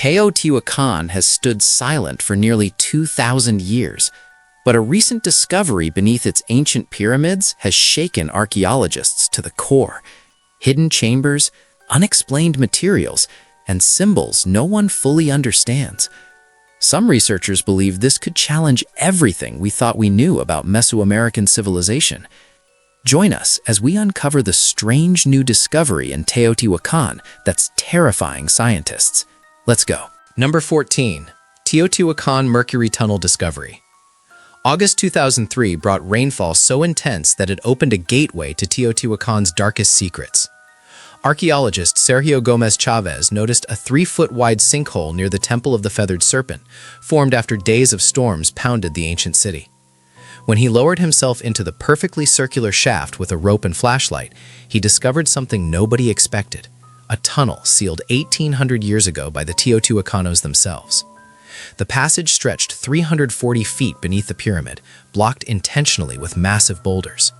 Teotihuacan has stood silent for nearly 2,000 years, but a recent discovery beneath its ancient pyramids has shaken archaeologists to the core. Hidden chambers, unexplained materials, and symbols no one fully understands. Some researchers believe this could challenge everything we thought we knew about Mesoamerican civilization. Join us as we uncover the strange new discovery in Teotihuacan that's terrifying scientists. Let's go. Number 14. Teotihuacan Mercury Tunnel Discovery. August 2003 brought rainfall so intense that it opened a gateway to Teotihuacan's darkest secrets. Archaeologist Sergio Gomez Chavez noticed a 3-foot-wide sinkhole near the Temple of the Feathered Serpent, formed after days of storms pounded the ancient city. When he lowered himself into the perfectly circular shaft with a rope and flashlight, he discovered something nobody expected: a tunnel sealed 1,800 years ago by the Teotihuacanos themselves. The passage stretched 340 feet beneath the pyramid, blocked intentionally with massive boulders.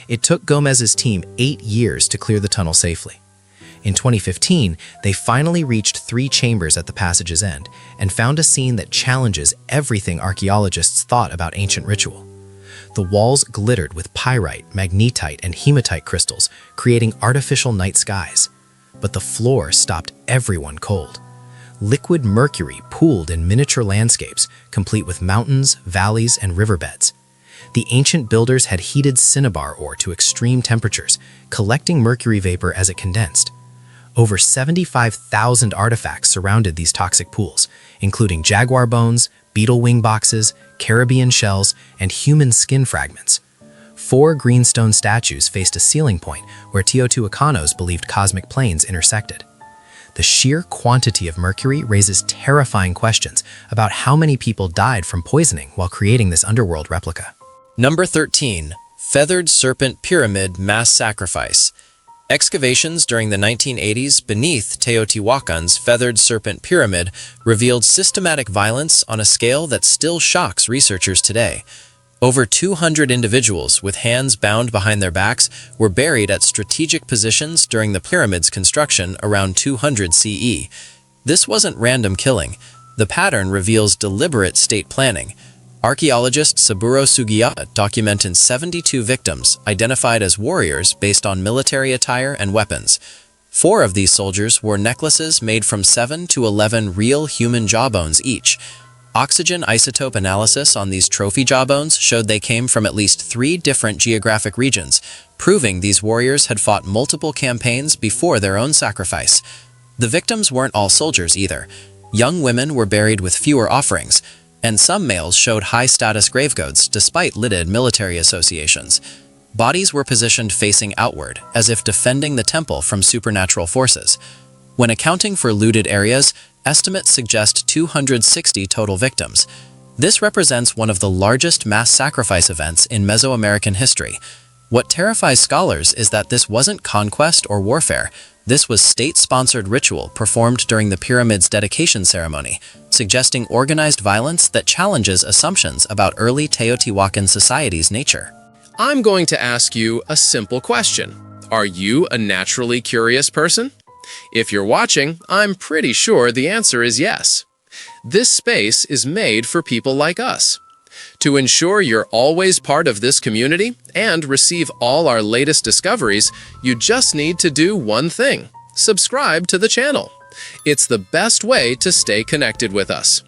It took Gomez's team 8 years to clear the tunnel safely. In 2015, they finally reached 3 chambers at the passage's end and found a scene that challenges everything archaeologists thought about ancient ritual. The walls glittered with pyrite, magnetite, and hematite crystals, creating artificial night skies. But the floor stopped everyone cold. Liquid mercury pooled in miniature landscapes, complete with mountains, valleys, and riverbeds. The ancient builders had heated cinnabar ore to extreme temperatures, collecting mercury vapor as it condensed. Over 75,000 artifacts surrounded these toxic pools, including jaguar bones, beetle wing boxes, Caribbean shells, and human skin fragments. 4 greenstone statues faced a ceiling point where Teotihuacanos believed cosmic planes intersected. The sheer quantity of mercury raises terrifying questions about how many people died from poisoning while creating this underworld replica. Number 13. Feathered Serpent Pyramid Mass Sacrifice. Excavations during the 1980s beneath Teotihuacan's Feathered Serpent Pyramid revealed systematic violence on a scale that still shocks researchers today. Over 200 individuals with hands bound behind their backs were buried at strategic positions during the pyramid's construction around 200 CE. This wasn't random killing. The pattern reveals deliberate state planning. Archaeologist Saburo Sugiyama documented 72 victims identified as warriors based on military attire and weapons. 4 of these soldiers wore necklaces made from 7 to 11 real human jawbones each. Oxygen isotope analysis on these trophy jawbones showed they came from at least 3 different geographic regions, proving these warriors had fought multiple campaigns before their own sacrifice. The victims weren't all soldiers either. Young women were buried with fewer offerings, and some males showed high-status gravegoats despite lidded military associations. Bodies were positioned facing outward, as if defending the temple from supernatural forces. When accounting for looted areas, estimates suggest 260 total victims. This represents one of the largest mass sacrifice events in Mesoamerican history. What terrifies scholars is that this wasn't conquest or warfare. This was state-sponsored ritual performed during the pyramid's dedication ceremony, suggesting organized violence that challenges assumptions about early Teotihuacan society's nature. I'm going to ask you a simple question. Are you a naturally curious person? If you're watching, I'm pretty sure the answer is yes. This space is made for people like us. To ensure you're always part of this community and receive all our latest discoveries, you just need to do one thing: subscribe to the channel. It's the best way to stay connected with us.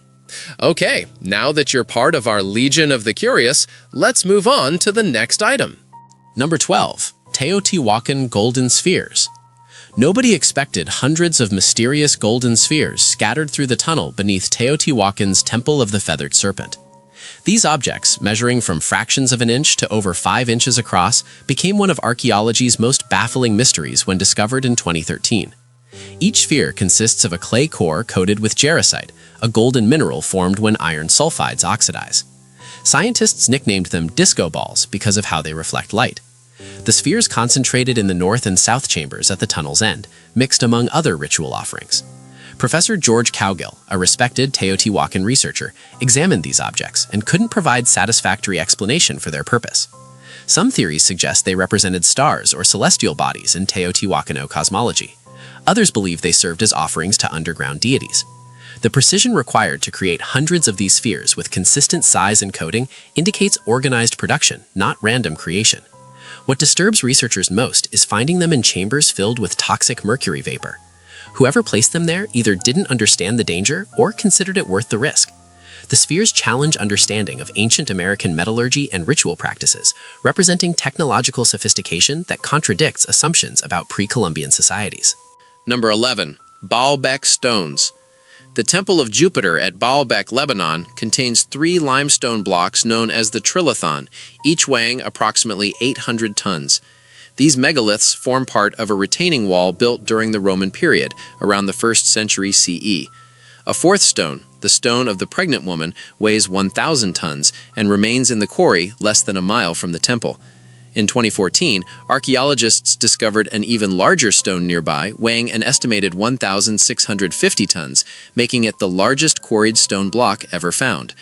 Okay, now that you're part of our Legion of the Curious, let's move on to the next item. Number 12. Teotihuacan Golden Spheres. Nobody expected hundreds of mysterious golden spheres scattered through the tunnel beneath Teotihuacan's Temple of the Feathered Serpent. These objects, measuring from fractions of an inch to over 5 inches across, became one of archaeology's most baffling mysteries when discovered in 2013. Each sphere consists of a clay core coated with jarosite, a golden mineral formed when iron sulfides oxidize. Scientists nicknamed them disco balls because of how they reflect light. The spheres concentrated in the north and south chambers at the tunnel's end, mixed among other ritual offerings. Professor George Cowgill, a respected Teotihuacan researcher, examined these objects and couldn't provide satisfactory explanation for their purpose. Some theories suggest they represented stars or celestial bodies in Teotihuacano cosmology. Others believe they served as offerings to underground deities. The precision required to create hundreds of these spheres with consistent size and coating indicates organized production, not random creation. What disturbs researchers most is finding them in chambers filled with toxic mercury vapor. Whoever placed them there either didn't understand the danger or considered it worth the risk. The spheres challenge understanding of ancient American metallurgy and ritual practices, representing technological sophistication that contradicts assumptions about pre-Columbian societies. Number 11. Baalbek stones. The Temple of Jupiter at Baalbek, Lebanon, contains 3 limestone blocks known as the Trilithon, each weighing approximately 800 tons. These megaliths form part of a retaining wall built during the Roman period, around the 1st century CE. A 4th stone, the Stone of the Pregnant Woman, weighs 1,000 tons and remains in the quarry less than a mile from the temple. In 2014, archaeologists discovered an even larger stone nearby, weighing an estimated 1,650 tons, making it the largest quarried stone block ever found.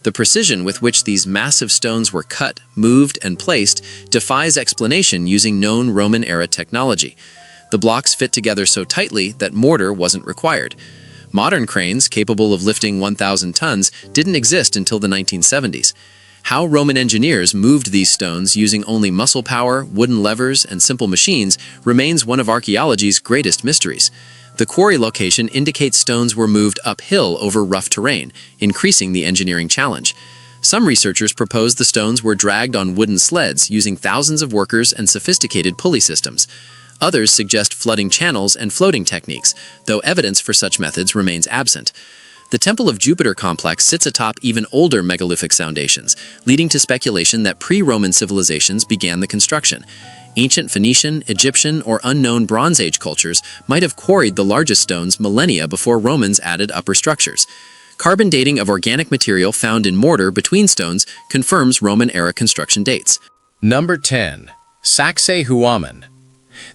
The precision with which these massive stones were cut, moved, and placed defies explanation using known Roman-era technology. The blocks fit together so tightly that mortar wasn't required. Modern cranes, capable of lifting 1,000 tons, didn't exist until the 1970s. How Roman engineers moved these stones using only muscle power, wooden levers, and simple machines remains one of archaeology's greatest mysteries. The quarry location indicates stones were moved uphill over rough terrain, increasing the engineering challenge. Some researchers propose the stones were dragged on wooden sleds using thousands of workers and sophisticated pulley systems. Others suggest flooding channels and floating techniques, though evidence for such methods remains absent. The Temple of Jupiter complex sits atop even older megalithic foundations, leading to speculation that pre-Roman civilizations began the construction. Ancient Phoenician, Egyptian, or unknown Bronze Age cultures might have quarried the largest stones millennia before Romans added upper structures. Carbon dating of organic material found in mortar between stones confirms Roman-era construction dates. Number 10. Sacsayhuaman.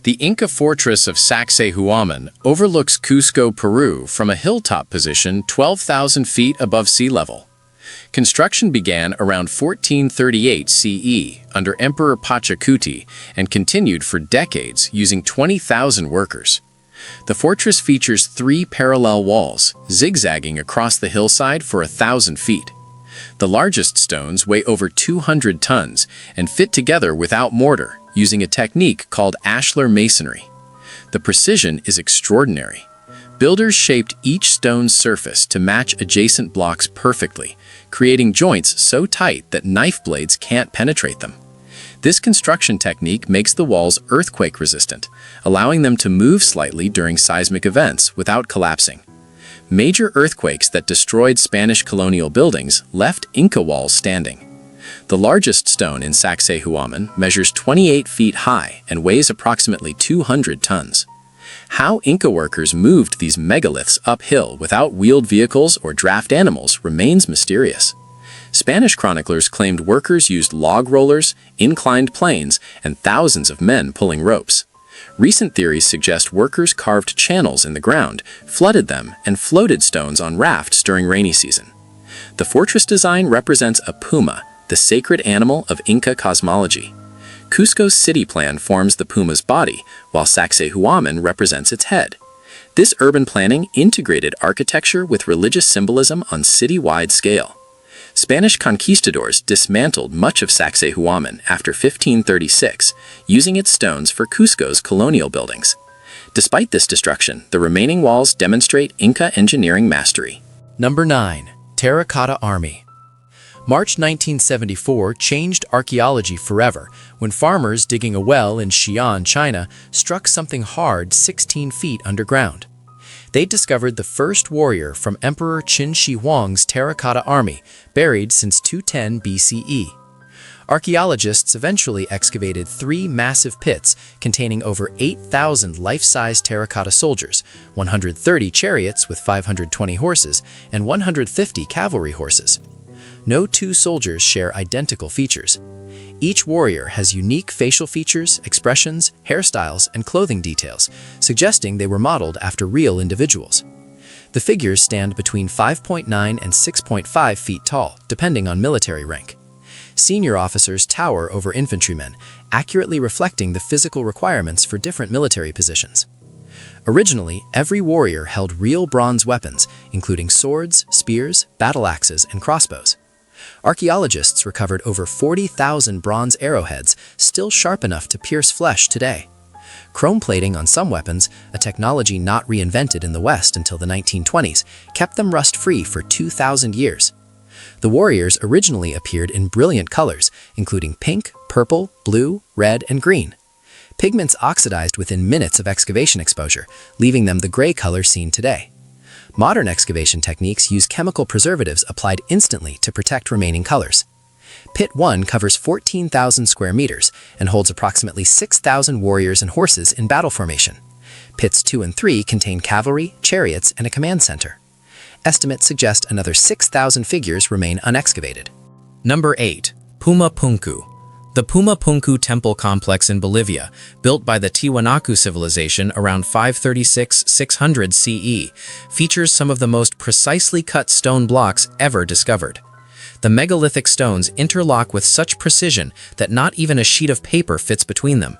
The Inca fortress of Sacsayhuaman overlooks Cusco, Peru, from a hilltop position 12,000 feet above sea level. Construction began around 1438 CE under Emperor Pachacuti and continued for decades using 20,000 workers. The fortress features 3 parallel walls, zigzagging across the hillside for 1,000 feet. The largest stones weigh over 200 tons and fit together without mortar, using a technique called ashlar masonry. The precision is extraordinary. Builders shaped each stone's surface to match adjacent blocks perfectly, creating joints so tight that knife blades can't penetrate them. This construction technique makes the walls earthquake-resistant, allowing them to move slightly during seismic events without collapsing. Major earthquakes that destroyed Spanish colonial buildings left Inca walls standing. The largest stone in Sacsayhuaman measures 28 feet high and weighs approximately 200 tons. How Inca workers moved these megaliths uphill without wheeled vehicles or draft animals remains mysterious. Spanish chroniclers claimed workers used log rollers, inclined planes, and thousands of men pulling ropes. Recent theories suggest workers carved channels in the ground, flooded them, and floated stones on rafts during rainy season. The fortress design represents a puma, the sacred animal of Inca cosmology. Cusco's city plan forms the puma's body, while Sacsayhuaman represents its head. This urban planning integrated architecture with religious symbolism on city-wide scale. Spanish conquistadors dismantled much of Sacsayhuaman after 1536, using its stones for Cusco's colonial buildings. Despite this destruction, the remaining walls demonstrate Inca engineering mastery. Number 9. Terracotta Army. March 1974 changed archaeology forever when farmers digging a well in Xi'an, China, struck something hard 16 feet underground. They discovered the first warrior from Emperor Qin Shi Huang's terracotta army, buried since 210 BCE. Archaeologists eventually excavated 3 massive pits containing over 8,000 life-size terracotta soldiers, 130 chariots with 520 horses, and 150 cavalry horses. No 2 soldiers share identical features. Each warrior has unique facial features, expressions, hairstyles, and clothing details, suggesting they were modeled after real individuals. The figures stand between 5.9 and 6.5 feet tall, depending on military rank. Senior officers tower over infantrymen, accurately reflecting the physical requirements for different military positions. Originally, every warrior held real bronze weapons, including swords, spears, battle axes, and crossbows. Archaeologists recovered over 40,000 bronze arrowheads, still sharp enough to pierce flesh today. Chrome plating on some weapons, a technology not reinvented in the West until the 1920s, kept them rust-free for 2,000 years. The warriors originally appeared in brilliant colors, including pink, purple, blue, red, and green. Pigments oxidized within minutes of excavation exposure, leaving them the gray color seen today. Modern excavation techniques use chemical preservatives applied instantly to protect remaining colors. Pit 1 covers 14,000 square meters and holds approximately 6,000 warriors and horses in battle formation. Pits 2 and 3 contain cavalry, chariots, and a command center. Estimates suggest another 6,000 figures remain unexcavated. Number 8. Puma Punku. The Puma Punku temple complex in Bolivia, built by the Tiwanaku civilization around 536–600 CE, features some of the most precisely cut stone blocks ever discovered. The megalithic stones interlock with such precision that not even a sheet of paper fits between them.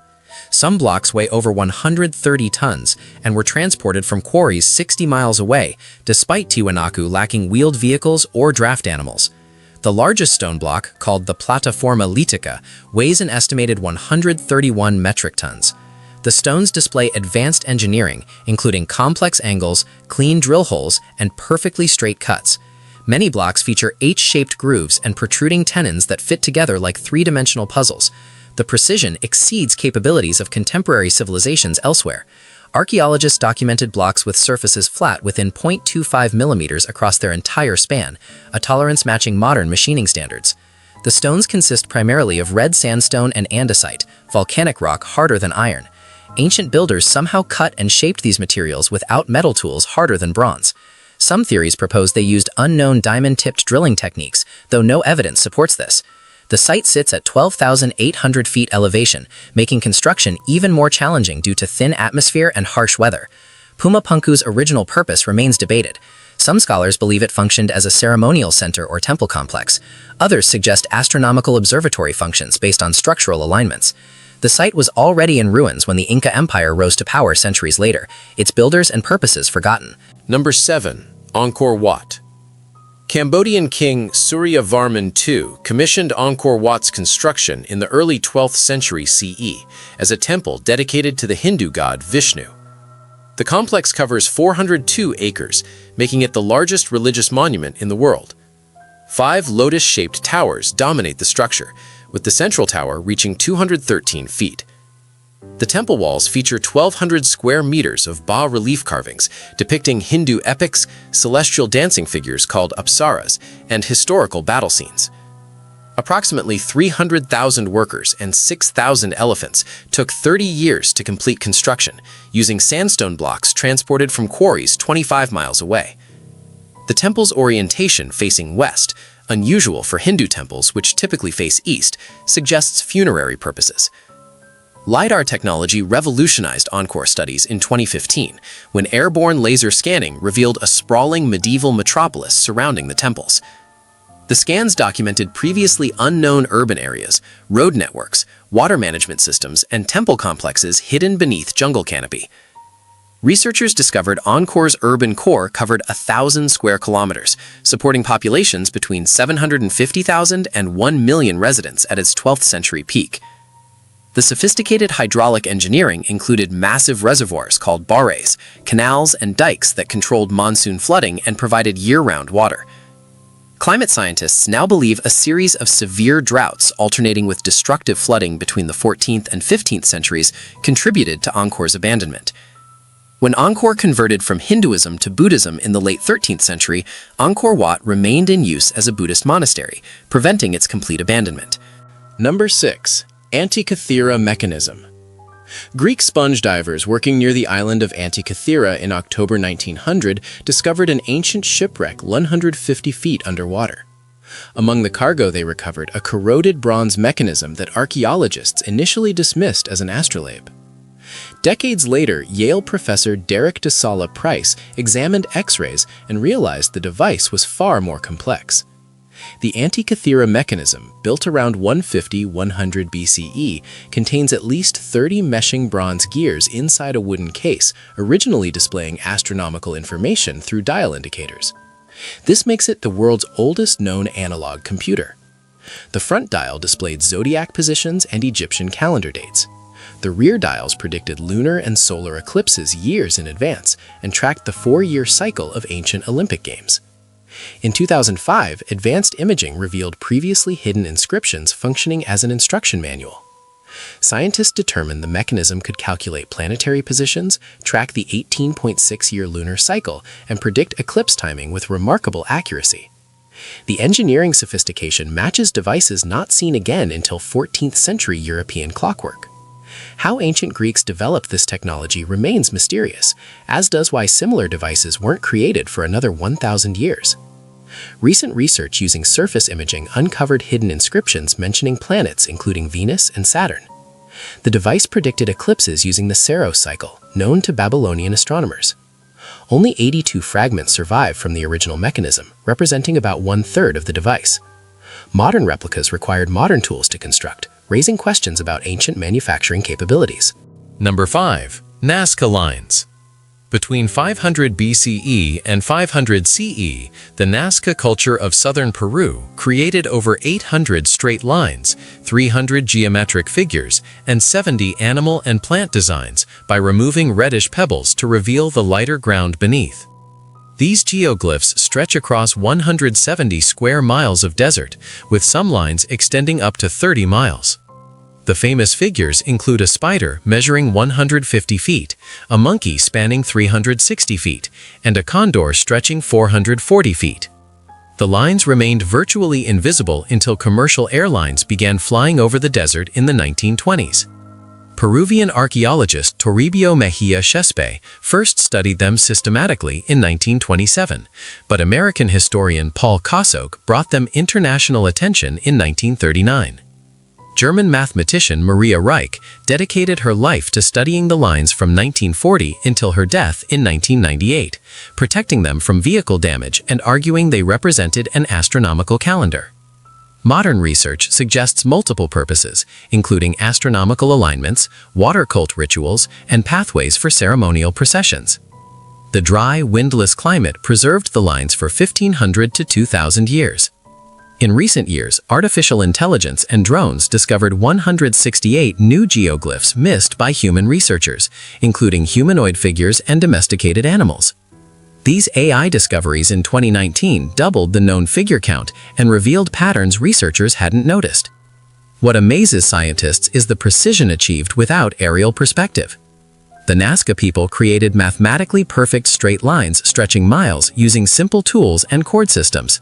Some blocks weigh over 130 tons and were transported from quarries 60 miles away, despite Tiwanaku lacking wheeled vehicles or draft animals. The largest stone block, called the Plataforma Litica, weighs an estimated 131 metric tons. The stones display advanced engineering, including complex angles, clean drill holes, and perfectly straight cuts. Many blocks feature H-shaped grooves and protruding tenons that fit together like three-dimensional puzzles. The precision exceeds capabilities of contemporary civilizations elsewhere. Archaeologists documented blocks with surfaces flat within 0.25 millimeters across their entire span, a tolerance matching modern machining standards. The stones consist primarily of red sandstone and andesite, volcanic rock harder than iron. Ancient builders somehow cut and shaped these materials without metal tools harder than bronze. Some theories propose they used unknown diamond-tipped drilling techniques, though no evidence supports this. The site sits at 12,800 feet elevation, making construction even more challenging due to thin atmosphere and harsh weather. Puma Punku's original purpose remains debated. Some scholars believe it functioned as a ceremonial center or temple complex. Others suggest astronomical observatory functions based on structural alignments. The site was already in ruins when the Inca Empire rose to power centuries later, its builders and purposes forgotten. Number 7. Angkor Wat. Cambodian King Suryavarman II commissioned Angkor Wat's construction in the early 12th century CE as a temple dedicated to the Hindu god Vishnu. The complex covers 402 acres, making it the largest religious monument in the world. 5 lotus-shaped towers dominate the structure, with the central tower reaching 213 feet. The temple walls feature 1,200 square meters of bas-relief carvings depicting Hindu epics, celestial dancing figures called apsaras, and historical battle scenes. Approximately 300,000 workers and 6,000 elephants took 30 years to complete construction, using sandstone blocks transported from quarries 25 miles away. The temple's orientation facing west, unusual for Hindu temples which typically face east, suggests funerary purposes. LiDAR technology revolutionized Angkor studies in 2015, when airborne laser scanning revealed a sprawling medieval metropolis surrounding the temples. The scans documented previously unknown urban areas, road networks, water management systems, and temple complexes hidden beneath jungle canopy. Researchers discovered Angkor's urban core covered 1,000 square kilometers, supporting populations between 750,000 and 1 million residents at its 12th century peak. The sophisticated hydraulic engineering included massive reservoirs called bares, canals, and dikes that controlled monsoon flooding and provided year-round water. Climate scientists now believe a series of severe droughts alternating with destructive flooding between the 14th and 15th centuries contributed to Angkor's abandonment. When Angkor converted from Hinduism to Buddhism in the late 13th century, Angkor Wat remained in use as a Buddhist monastery, preventing its complete abandonment. Number 6. Antikythera mechanism. Greek sponge divers working near the island of Antikythera in October 1900 discovered an ancient shipwreck 150 feet underwater. Among the cargo they recovered a corroded bronze mechanism that archaeologists initially dismissed as an astrolabe. Decades later, Yale professor Derek de Sala Price examined X-rays and realized the device was far more complex. The Antikythera mechanism, built around 150–100 BCE, contains at least 30 meshing bronze gears inside a wooden case, originally displaying astronomical information through dial indicators. This makes it the world's oldest known analog computer. The front dial displayed zodiac positions and Egyptian calendar dates. The rear dials predicted lunar and solar eclipses years in advance and tracked the 4-year cycle of ancient Olympic Games. In 2005, advanced imaging revealed previously hidden inscriptions functioning as an instruction manual. Scientists determined the mechanism could calculate planetary positions, track the 18.6-year lunar cycle, and predict eclipse timing with remarkable accuracy. The engineering sophistication matches devices not seen again until 14th century European clockwork. How ancient Greeks developed this technology remains mysterious, as does why similar devices weren't created for another 1,000 years. Recent research using surface imaging uncovered hidden inscriptions mentioning planets including Venus and Saturn. The device predicted eclipses using the Saros cycle, known to Babylonian astronomers. Only 82 fragments survive from the original mechanism, representing about 1/3 of the device. Modern replicas required modern tools to construct, raising questions about ancient manufacturing capabilities. Number 5. Nazca lines. Between 500 BCE and 500 CE, the Nazca culture of southern Peru created over 800 straight lines, 300 geometric figures, and 70 animal and plant designs by removing reddish pebbles to reveal the lighter ground beneath. These geoglyphs stretch across 170 square miles of desert, with some lines extending up to 30 miles. The famous figures include a spider measuring 150 feet, a monkey spanning 360 feet, and a condor stretching 440 feet. The lines remained virtually invisible until commercial airlines began flying over the desert in the 1920s. Peruvian archaeologist Toribio Mejia Chespe first studied them systematically in 1927, but American historian Paul Kosok brought them international attention in 1939. German mathematician Maria Reich dedicated her life to studying the lines from 1940 until her death in 1998, protecting them from vehicle damage and arguing they represented an astronomical calendar. Modern research suggests multiple purposes, including astronomical alignments, water cult rituals, and pathways for ceremonial processions. The dry, windless climate preserved the lines for 1,500 to 2,000 years. In recent years, artificial intelligence and drones discovered 168 new geoglyphs missed by human researchers, including humanoid figures and domesticated animals. These AI discoveries in 2019 doubled the known figure count and revealed patterns researchers hadn't noticed. What amazes scientists is the precision achieved without aerial perspective. The Nazca people created mathematically perfect straight lines stretching miles using simple tools and chord systems.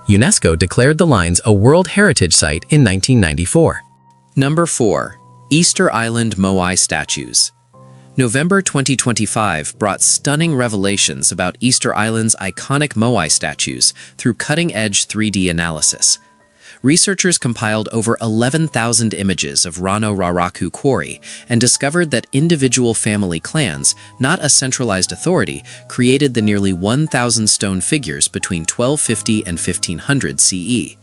UNESCO declared the lines a World Heritage Site in 1994. Number 4. Easter Island Moai Statues. November 2025 brought stunning revelations about Easter Island's iconic Moai statues through cutting-edge 3D analysis. Researchers compiled over 11,000 images of Rano Raraku quarry and discovered that individual family clans, not a centralized authority, created the nearly 1,000 stone figures between 1250 and 1500 CE.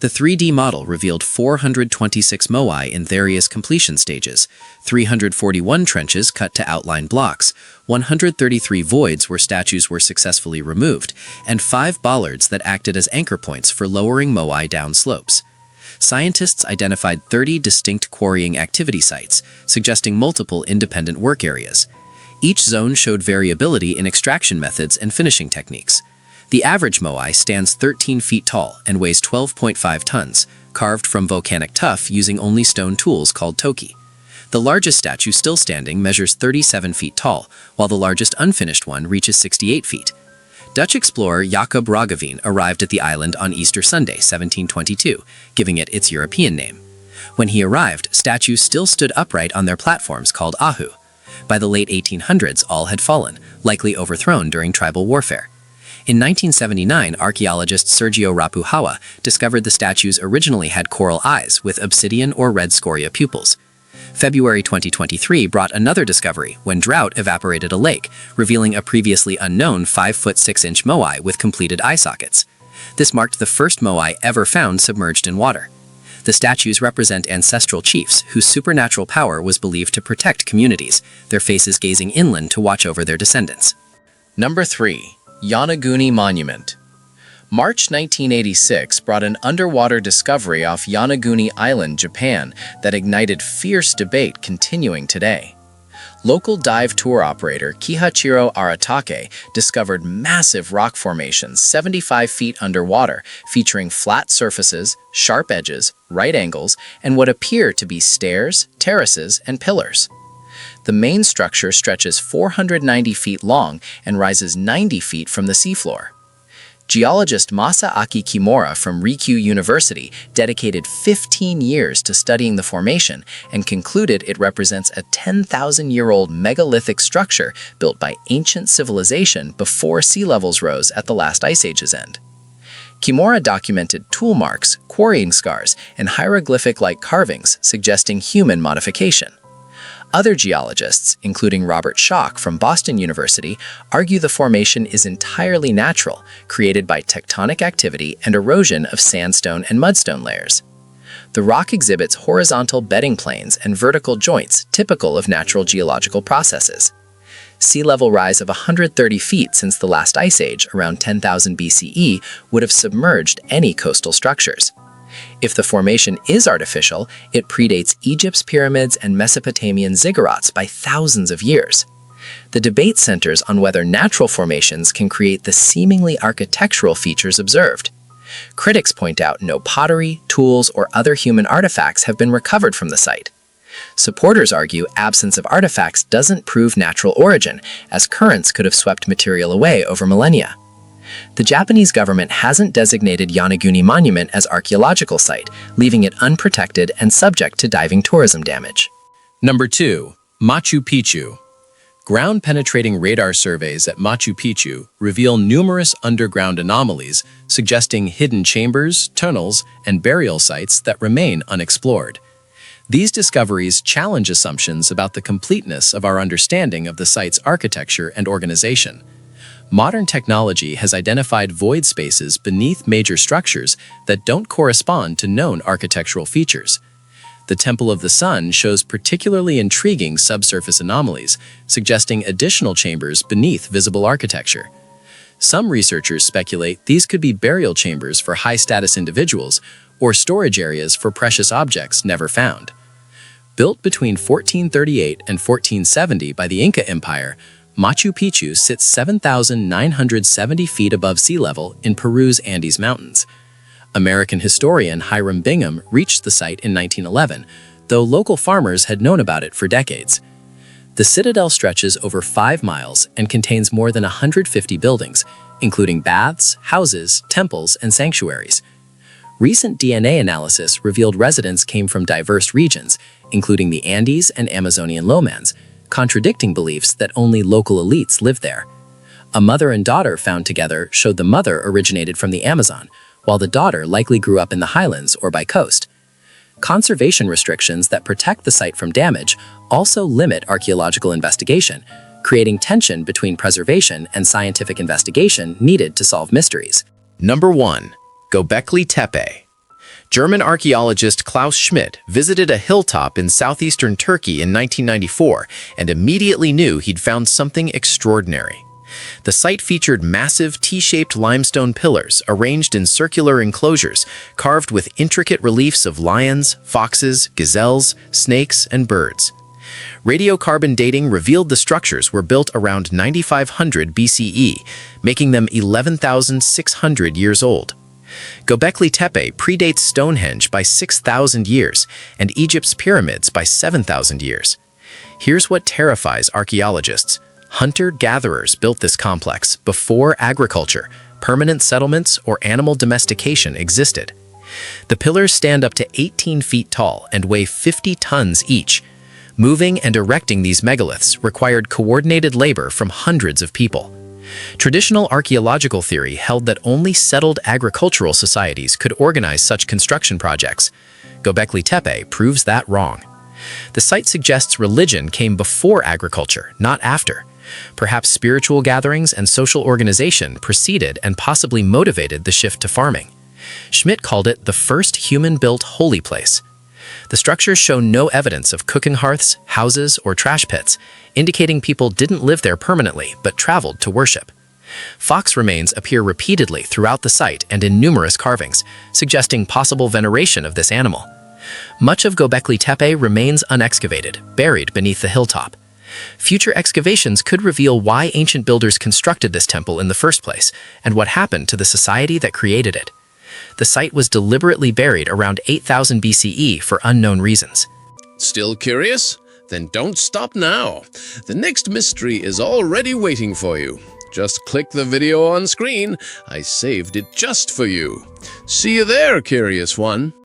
The 3D model revealed 426 moai in various completion stages, 341 trenches cut to outline blocks, 133 voids where statues were successfully removed, and 5 bollards that acted as anchor points for lowering moai down slopes. Scientists identified 30 distinct quarrying activity sites, suggesting multiple independent work areas. Each zone showed variability in extraction methods and finishing techniques. The average moai stands 13 feet tall and weighs 12.5 tons, carved from volcanic tuff using only stone tools called toki. The largest statue still standing measures 37 feet tall, while the largest unfinished one reaches 68 feet. Dutch explorer Jacob Roggeveen arrived at the island on Easter Sunday, 1722, giving it its European name. When he arrived, statues still stood upright on their platforms called ahu. By the late 1800s, all had fallen, likely overthrown during tribal warfare. In 1979, archaeologist Sergio Rapuhawa discovered the statues originally had coral eyes with obsidian or red scoria pupils. February 2023 brought another discovery when drought evaporated a lake, revealing a previously unknown 5'6" moai with completed eye sockets. This marked the first moai ever found submerged in water. The statues represent ancestral chiefs whose supernatural power was believed to protect communities, their faces gazing inland to watch over their descendants. Number 3. Yonaguni Monument. March 1986 brought an underwater discovery off Yonaguni Island, Japan, that ignited fierce debate continuing today. Local dive tour operator Kihachiro Aratake discovered massive rock formations 75 feet underwater, featuring flat surfaces, sharp edges, right angles, and what appear to be stairs, terraces, and pillars. The main structure stretches 490 feet long and rises 90 feet from the seafloor. Geologist Masaaki Kimura from Rikyū University dedicated 15 years to studying the formation and concluded it represents a 10,000-year-old megalithic structure built by ancient civilization before sea levels rose at the last ice age's end. Kimura documented tool marks, quarrying scars, and hieroglyphic-like carvings suggesting human modification. Other geologists, including Robert Schoch from Boston University, argue the formation is entirely natural, created by tectonic activity and erosion of sandstone and mudstone layers. The rock exhibits horizontal bedding planes and vertical joints typical of natural geological processes. Sea level rise of 130 feet since the last ice age, around 10,000 BCE, would have submerged any coastal structures. If the formation is artificial, it predates Egypt's pyramids and Mesopotamian ziggurats by thousands of years. The debate centers on whether natural formations can create the seemingly architectural features observed. Critics point out no pottery, tools, or other human artifacts have been recovered from the site. Supporters argue absence of artifacts doesn't prove natural origin, as currents could have swept material away over millennia. The Japanese government hasn't designated Yonaguni Monument as archaeological site, leaving it unprotected and subject to diving tourism damage. Number 2. Machu Picchu. Ground-penetrating radar surveys at Machu Picchu reveal numerous underground anomalies, suggesting hidden chambers, tunnels, and burial sites that remain unexplored. These discoveries challenge assumptions about the completeness of our understanding of the site's architecture and organization. Modern technology has identified void spaces beneath major structures that don't correspond to known architectural features. The Temple of the Sun shows particularly intriguing subsurface anomalies, suggesting additional chambers beneath visible architecture. Some researchers speculate these could be burial chambers for high-status individuals or storage areas for precious objects never found. Built between 1438 and 1470 by the Inca Empire, Machu Picchu sits 7,970 feet above sea level in Peru's Andes Mountains. American historian Hiram Bingham reached the site in 1911, though local farmers had known about it for decades. The citadel stretches over 5 miles and contains more than 150 buildings, including baths, houses, temples, and sanctuaries. Recent DNA analysis revealed residents came from diverse regions, including the Andes and Amazonian lowlands, contradicting beliefs that only local elites live there. A mother and daughter found together showed the mother originated from the Amazon, while the daughter likely grew up in the highlands or by coast. Conservation restrictions that protect the site from damage also limit archaeological investigation, creating tension between preservation and scientific investigation needed to solve mysteries. Number 1. Gobekli Tepe. German archaeologist Klaus Schmidt visited a hilltop in southeastern Turkey in 1994 and immediately knew he'd found something extraordinary. The site featured massive T-shaped limestone pillars arranged in circular enclosures, carved with intricate reliefs of lions, foxes, gazelles, snakes, and birds. Radiocarbon dating revealed the structures were built around 9500 BCE, making them 11,600 years old. Gobekli Tepe predates Stonehenge by 6,000 years and Egypt's pyramids by 7,000 years. Here's what terrifies archaeologists. Hunter-gatherers built this complex before agriculture, permanent settlements, or animal domestication existed. The pillars stand up to 18 feet tall and weigh 50 tons each. Moving and erecting these megaliths required coordinated labor from hundreds of people. Traditional archaeological theory held that only settled agricultural societies could organize such construction projects. Gobekli Tepe proves that wrong. The site suggests religion came before agriculture, not after. Perhaps spiritual gatherings and social organization preceded and possibly motivated the shift to farming. Schmidt called it the first human-built holy place. The structures show no evidence of cooking hearths, houses, or trash pits, indicating people didn't live there permanently but traveled to worship. Fox remains appear repeatedly throughout the site and in numerous carvings, suggesting possible veneration of this animal. Much of Gobekli Tepe remains unexcavated, buried beneath the hilltop. Future excavations could reveal why ancient builders constructed this temple in the first place and what happened to the society that created it. The site was deliberately buried around 8000 BCE for unknown reasons. Still curious? Then don't stop now. The next mystery is already waiting for you. Just click the video on screen. I saved it just for you. See you there, curious one.